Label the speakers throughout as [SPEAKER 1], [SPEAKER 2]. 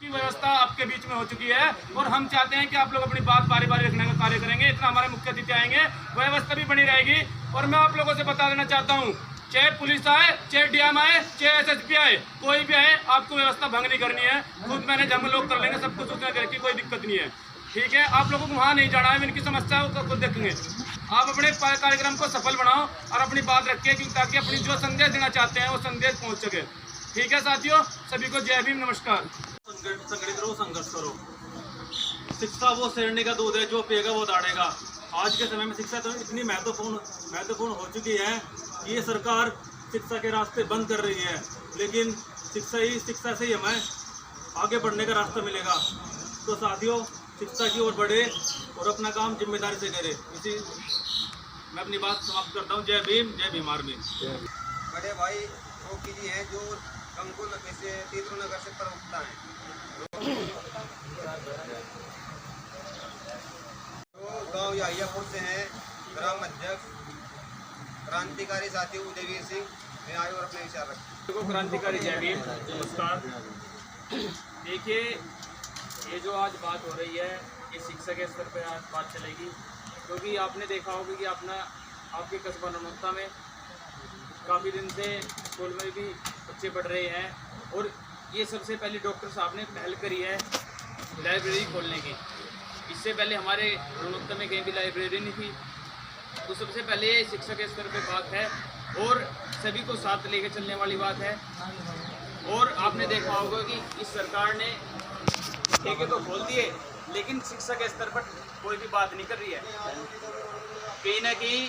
[SPEAKER 1] की व्यवस्था आपके बीच में हो चुकी है और हम चाहते हैं कि आप लोग अपनी बात बारी बारी रखने का कार्य करेंगे। इतना हमारे मुख्य अतिथि आएंगे, व्यवस्था भी बनी रहेगी। और मैं आप लोगों से बता देना चाहता हूँ, चाहे पुलिस आए, चाहे डीएम आए, चाहे एसएसपी आए, कोई भी आए, आपको व्यवस्था भंग नहीं करनी है। खुद मैनेज हम लोग कर लेंगे, सब कुछ उसमें की कोई दिक्कत नहीं है। ठीक है, आप लोगों को वहाँ नहीं जाना है, इनकी समस्याओं को खुद देखेंगे। आप अपने कार्यक्रम को सफल बनाओ और अपनी बात रखिए, क्योंकि ताकि अपनी जो संदेश देना चाहते हैं वो संदेश पहुँच सके। ठीक है साथियों, सभी को जय भीम, नमस्कार।
[SPEAKER 2] संगठित रहो, संघर्ष करो। शिक्षा वो शेरनी का दूध है, जो पिएगा वो दाढ़ेगा। आज के समय में शिक्षा तो इतनी महत्वपूर्ण हो चुकी है कि ये सरकार शिक्षा के रास्ते बंद कर रही है, लेकिन शिक्षा से ही हमें आगे बढ़ने का रास्ता मिलेगा। तो साथियों, शिक्षा की ओर बढ़े और अपना काम जिम्मेदारी से करे। इसी मैं अपनी बात समाप्त करता हूँ। जय भीम, जय भीम आर्मी।
[SPEAKER 3] बड़े भाई चौकी जी हैं जो कंकुल से तीर्थू नगर से प्रवक्ता हैं, जो गांव याहियापुर से हैं, ग्राम अध्यक्ष क्रांतिकारी साथी उदयवीर सिंह। मैं आए और अपने विचार रखें।
[SPEAKER 1] देखो, क्रांतिकारी जय भीम, नमस्कार। देखिए, ये जो आज बात हो रही है, ये शिक्षा के स्तर पर आज बात चलेगी, क्योंकि आपने देखा होगा कि आपके कस्बा ननौता में काफ़ी दिन से स्कूल में भी बच्चे पढ़ रहे हैं और ये सबसे पहले डॉक्टर साहब ने पहल करी है लाइब्रेरी खोलने की। इससे पहले हमारे ननौता में कहीं भी लाइब्रेरी नहीं थी। तो सबसे पहले ये शिक्षा के स्तर पे बात है और सभी को साथ लेके चलने वाली बात है। और आपने देखा होगा कि इस सरकार ने ठेके तो खोल दिए, लेकिन शिक्षा के स्तर पर कोई भी बात नहीं कर रही है। कहीं ना कहीं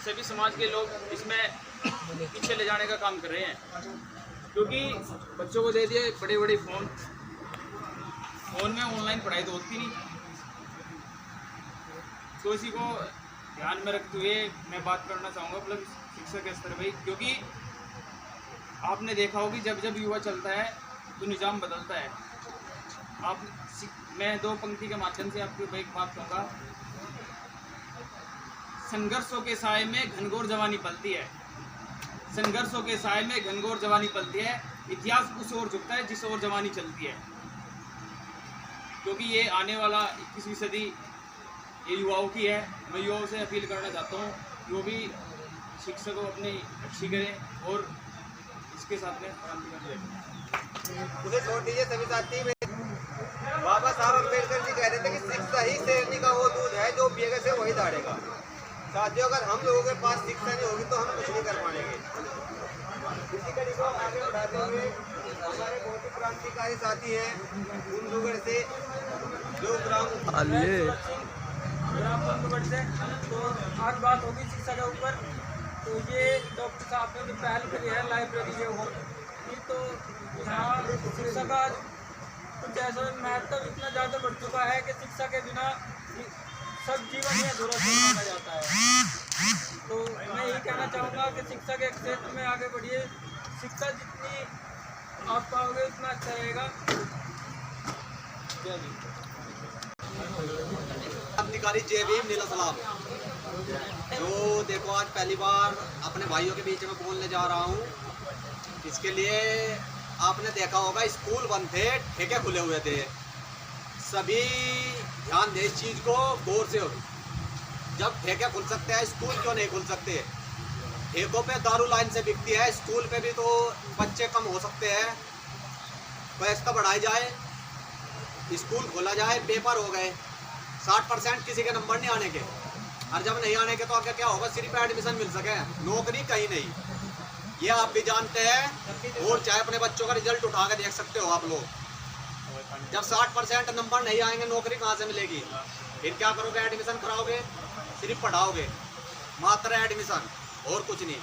[SPEAKER 1] सभी समाज के लोग इसमें पीछे ले जाने का काम कर रहे हैं, क्योंकि बच्चों को दे दिए बड़े बड़े फ़ोन में ऑनलाइन पढ़ाई तो होती नहीं। तो इसी को ध्यान में रखते हुए मैं बात करना चाहूँगा मतलब शिक्षा के स्तर पर, क्योंकि आपने देखा होगा जब जब युवा चलता है तो निज़ाम बदलता है। मैं दो पंक्ति के माध्यम से आपको एक बात कहूँगा। संघर्षों के साए में घनघोर जवानी पलती है, संघर्षों के साए में घनघोर जवानी पलती है। इतिहास उस ओर झुकता है जिस ओर जवानी चलती है, क्योंकि ये आने वाला 21वीं सदी ये युवाओं की है। मैं युवाओं से अपील करना चाहता हूँ वो भी शिक्षा को अपनी अच्छी करें और इसके साथ में क्रांति करें।
[SPEAKER 3] उसे छोड़ दीजिए सभी साथी में। बाबा साहब अम्बेडकर जी कह रहे थे कि शिक्षा ही शेरनी का वो दूध है, जो पिएगा से वही दाढ़ेगा। साथियों, अगर हम लोगों के पास शिक्षा नहीं होगी तो हम कुछ नहीं कर पाएंगे। इसी कड़ी को आगे बढ़ाते हुए हमारे बहुत ही क्रांतिकारी साथी हैं कुंदूगढ़ से, जो ग्राम
[SPEAKER 4] कुंदूगढ़ से। तो आज बात होगी शिक्षा के ऊपर। तो ये डॉक्टर साहब ने जो पहल करी है लाइब्रेरी जो हो, तो यहाँ शिक्षा का कुछ ऐसा महत्व इतना ज़्यादा बढ़ चुका है कि शिक्षा के बिना सब जीवन में अधूरा माना जाता है। तो मैं यही कहना चाहूँगा कि शिक्षा के क्षेत्र में आगे बढ़िए। शिक्षा जितनी आप पाओगे उतना अच्छा रहेगा।
[SPEAKER 3] क्रांतिकारी जय भीम, नीला सलाम। जो देखो, आज पहली बार अपने भाइयों के बीच में बोलने जा रहा हूँ। इसके लिए आपने देखा होगा स्कूल बंद थे, ठेके खुले हुए थे। सभी ध्यान दे इस चीज़ को गौर से। जब ठेके खुल सकते हैं, स्कूल क्यों नहीं खुल सकते? ठेकों पे दारू लाइन से बिकती है, स्कूल पे भी तो बच्चे कम हो सकते हैं। व्यवस्था बढ़ाई जाए, स्कूल खोला जाए। पेपर हो गए 60% किसी के नंबर नहीं आने के, और जब नहीं आने के तो आगे क्या होगा? सिर्फ एडमिशन मिल सके, नौकरी कहीं नहीं। ये आप भी जानते हैं, और चाहे अपने बच्चों का रिजल्ट उठा के देख सकते हो आप लोग। जब 60% नंबर नहीं आएंगे, नौकरी कहाँ से मिलेगी? फिर क्या करोगे? एडमिशन कराओगे, सिर्फ पढ़ाओगे, मात्र एडमिशन और कुछ नहीं।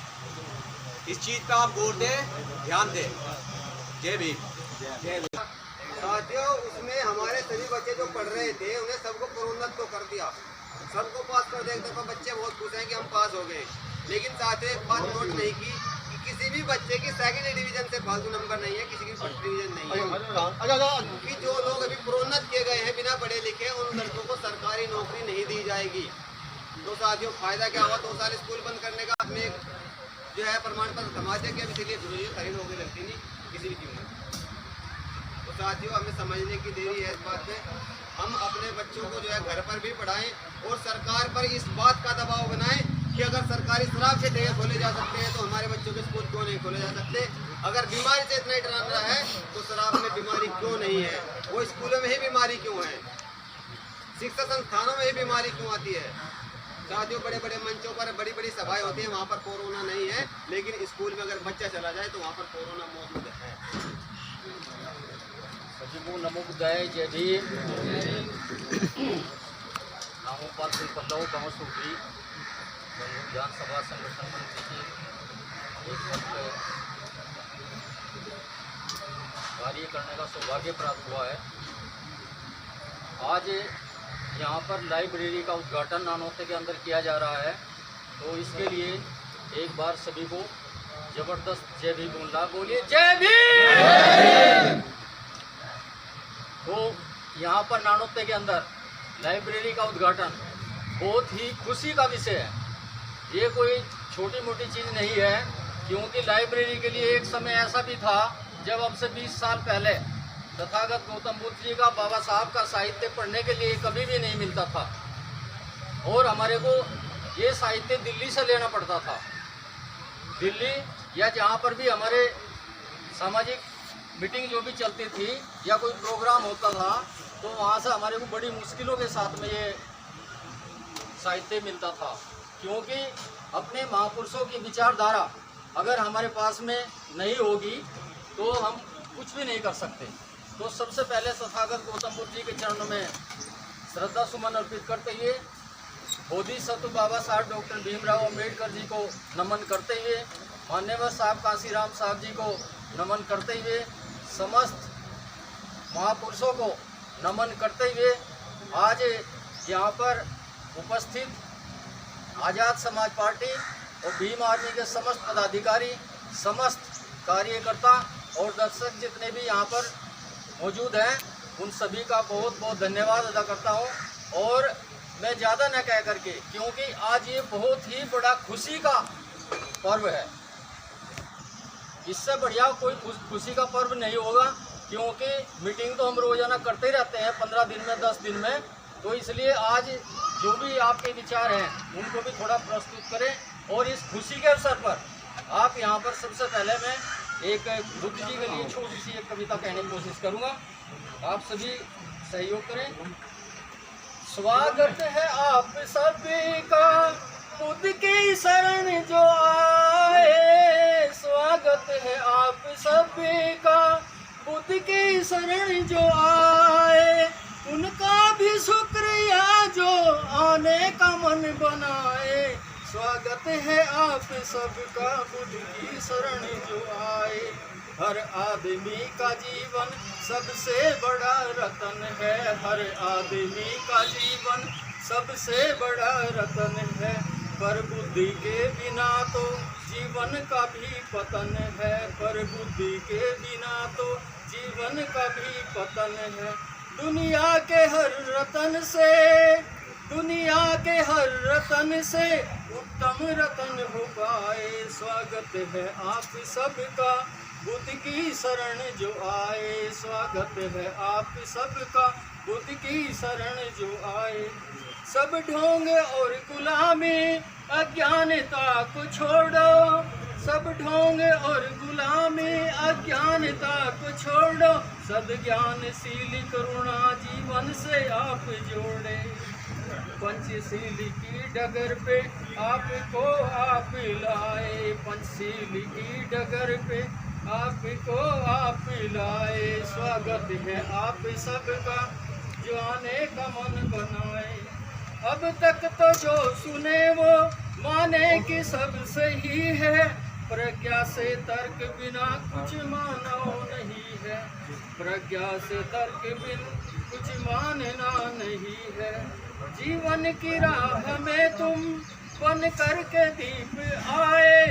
[SPEAKER 3] इस चीज़ पे आप गौर दें, ध्यान दें। जय भीम। साथियों, उसमें हमारे सभी बच्चे जो पढ़ रहे थे उन्हें सबको प्रोन्नत तो कर दिया, सबको पास कर दिया। देखो बच्चे बहुत खुश हैं कि हम पास हो गए, लेकिन साथ में बात नोट नहीं की कि किसी भी बच्चे की सेकंड डिवीजन से फालतू नंबर नहीं है, किसी की फर्स्ट डिवीजन नहीं है। कि जो लोग अभी प्रोन्नत किए गए हैं बिना पढ़े लिखे, उन लड़कों को सरकारी नौकरी नहीं दी जाएगी। तो साथियों, फायदा क्या हुआ? 2 साल स्कूल बंद करने का। हमें जो है प्रमाण पत्र थमा दिया कि अब इसीलिए खरीद होगी लगती नहीं किसी भी चीज़ में। साथियों हमें समझने की देरी है इस बात पे। हम अपने बच्चों को जो है घर पर भी पढ़ाएं और सरकार पर इस बात का दबाव बनाएं कि अगर सरकारी शराब के ठेके खोले जा सकते हैं तो हमारे बच्चों के स्कूल क्यों नहीं खोले जा सकते। अगर बीमारी से इतना ही डराना है तो शराब में बीमारी क्यों नहीं है, वो स्कूलों में ही बीमारी क्यों है, शिक्षा संस्थानों में ही बीमारी क्यों आती है। साथियों बड़े बड़े मंचों पर बड़ी बड़ी सभाएं होती हैं, वहाँ पर कोरोना नहीं है, लेकिन स्कूल में अगर बच्चा चला जाए तो वहाँ पर कोरोना मौजूद है।
[SPEAKER 5] सजीवों नमो बुद्धाय जय भीम। नामों पर पल्लव गाँव सूत्री विधानसभा संगठन मंत्री की एक वक्त कार्य करने का सौभाग्य प्राप्त हुआ है। आज यहाँ पर लाइब्रेरी का उद्घाटन नानौते के अंदर किया जा रहा है, तो इसके लिए एक बार सभी को जबरदस्त जय भीम बोलना, बोलिए जय भीम। तो यहाँ पर नानौते के अंदर लाइब्रेरी का उद्घाटन बहुत ही खुशी का विषय है। ये कोई छोटी मोटी चीज़ नहीं है, क्योंकि लाइब्रेरी के लिए एक समय ऐसा भी था जब अब से 20 साल पहले तथागत गौतम बुद्ध जी का, बाबा साहब का साहित्य पढ़ने के लिए कभी भी नहीं मिलता था और हमारे को ये साहित्य दिल्ली से लेना पड़ता था। दिल्ली या जहाँ पर भी हमारे सामाजिक मीटिंग जो भी चलती थी या कोई प्रोग्राम होता था तो वहाँ से हमारे को बड़ी मुश्किलों के साथ में ये साहित्य मिलता था, क्योंकि अपने महापुरुषों की विचारधारा अगर हमारे पास में नहीं होगी तो हम कुछ भी नहीं कर सकते। तो सबसे पहले तथागत गौतम बुद्ध जी के चरणों में श्रद्धा सुमन अर्पित करते हुए बोधिसत्व बाबा साहब डॉक्टर भीमराव अम्बेडकर जी को नमन करते हुए, मान्यवर साहब काशीराम साहब जी को नमन करते हुए, समस्त महापुरुषों को नमन करते हुए आज यहाँ पर उपस्थित आज़ाद समाज पार्टी और भीम आर्मी के समस्त पदाधिकारी, समस्त कार्यकर्ता और दर्शक जितने भी यहाँ पर मौजूद हैं, उन सभी का बहुत बहुत धन्यवाद अदा करता हूँ। और मैं ज़्यादा न कह करके, क्योंकि आज ये बहुत ही बड़ा खुशी का पर्व है, इससे बढ़िया कोई खुशी का पर्व नहीं होगा, क्योंकि मीटिंग तो हम रोज़ाना करते ही रहते हैं 15 दिन में 10 दिन में, तो इसलिए आज जो भी आपके विचार हैं उनको भी थोड़ा प्रस्तुत करें। और इस खुशी के अवसर पर आप यहाँ पर सबसे पहले मैं एक बुद्ध जी के लिए छोटी सी एक कविता कहने की कोशिश करूँगा, आप सभी सहयोग करें। स्वागत है आप सभी का बुद्ध की शरण जो आए, स्वागत है आप सभी का बुद्ध की शरण जो आए, उनका भी शुक्रिया जो आने का मन बनाए। स्वागत है आप सबका बुद्ध की शरण जो आए। हर आदमी का जीवन सबसे बड़ा रतन है, हर आदमी का जीवन सबसे बड़ा रतन है, पर बुद्धि के बिना तो जीवन का भी पतन है, पर बुद्धि के बिना तो जीवन का भी पतन है। दुनिया के हर रतन से, दुनिया के हर रतन से उत्तम रतन हो पाए। स्वागत है आप सबका बुद्ध की शरण जो आए, स्वागत है आप सबका बुद्ध की शरण जो आए। सब ढोंग और गुलामी अज्ञानता को छोड़ो, सब ढोंग और गुलामी अज्ञानता को छोड़ो, सद्ज्ञानशील करुणा जीवन से आप जोड़े। पंचशील की डगर पे आपको आप लाए, पंचशील की डगर पे आपको आप लाए। स्वागत है आप सबका जो आने का मन बनाए। अब तक तो जो सुने वो माने कि सब सही है, प्रज्ञा से तर्क बिना कुछ मानो नहीं है, प्रज्ञा से तर्क बिना कुछ मानना नहीं है। जीवन की राह में तुम बन करके दीप आए,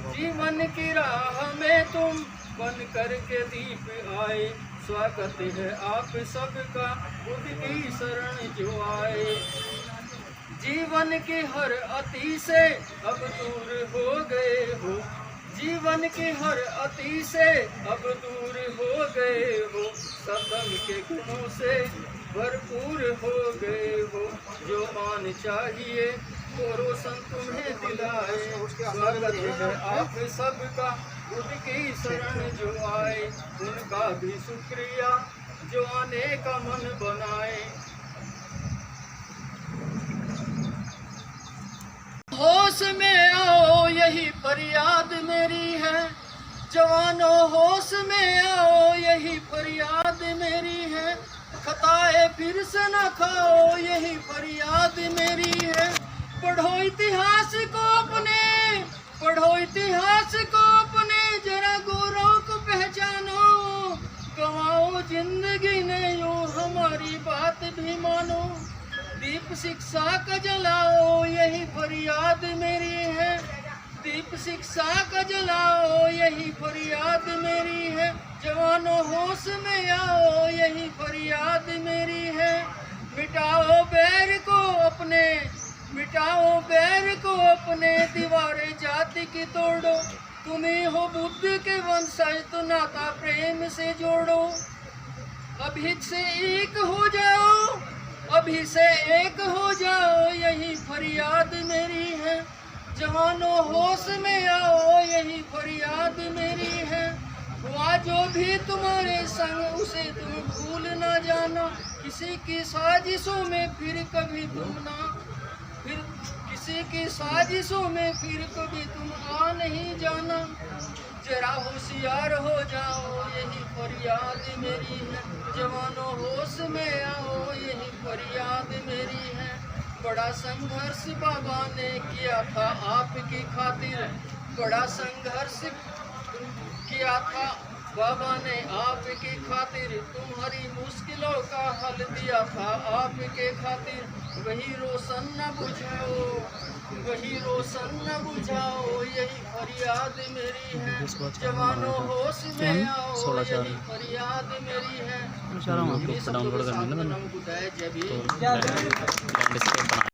[SPEAKER 5] जीवन की राह में तुम बन करके दीप आए। स्वागत है आप सबका बुद्ध की शरण जो आए। जीवन की हर अति से अब दूर हो गए हो, जीवन की हर अति से अब दूर हो गए हो। सदम के गुणों से भरपूर हो गए हो। जो मान चाहिए वो रोशन तुम्हें दिलाए। स्वागत है आप सबका खुद की शरण जो आए। उनका भी शुक्रिया जो आने का मन बनाए। होश में आओ यही फरियाद मेरी है। जवानों होश में आओ यही फरियाद मेरी है। खताए फिर से न खाओ यही फरियाद मेरी है। पढ़ो इतिहास को अपने, पढ़ो इतिहास को अपने, जरा गौरव को पहचानो। कमाओ जिंदगी ने यूं हमारी बात भी मानो। दीप शिक्षा का जलाओ यही फरियाद मेरी है। दीप शिक्षा का जलाओ यही फरियाद मेरी है। जवानों होश में आओ यही फरियाद मेरी है। मिटाओ बैर को अपने, मिटाओ बैर को अपने, दीवारें जाति की तोड़ो। तुम्हें हो बुद्ध के वंशज तो नाता प्रेम से जोड़ो। अभी से एक हो जाओ, अभी से एक हो जाओ यही फरियाद मेरी है। जवानों होश में आओ यही फरियाद मेरी है। हुआ जो भी तुम्हारे संग उसे तुम भूल ना जाना। किसी की साजिशों में फिर कभी तुम ना, फिर किसी की साजिशों में फिर कभी तुम आ नहीं जाना। जरा होशियार हो जाओ यही फरियाद मेरी है। जवानों होश में आओ यही फरियाद मेरी है। बड़ा संघर्ष बाबा ने किया था आपकी खातिर। बड़ा संघर्ष किया था बाबा ने आपकी खातिर। तुम्हारी मुश्किलों का हल दिया था आपके खातिर। वही रोशन न बुझाओ, वही रोशन न बुझाओ यही फरियाद मेरी है। जवानों होश में आओ यही फरियाद मेरी है।
[SPEAKER 6] डाउनलोड करना है ना मैंने,
[SPEAKER 5] जब
[SPEAKER 6] तो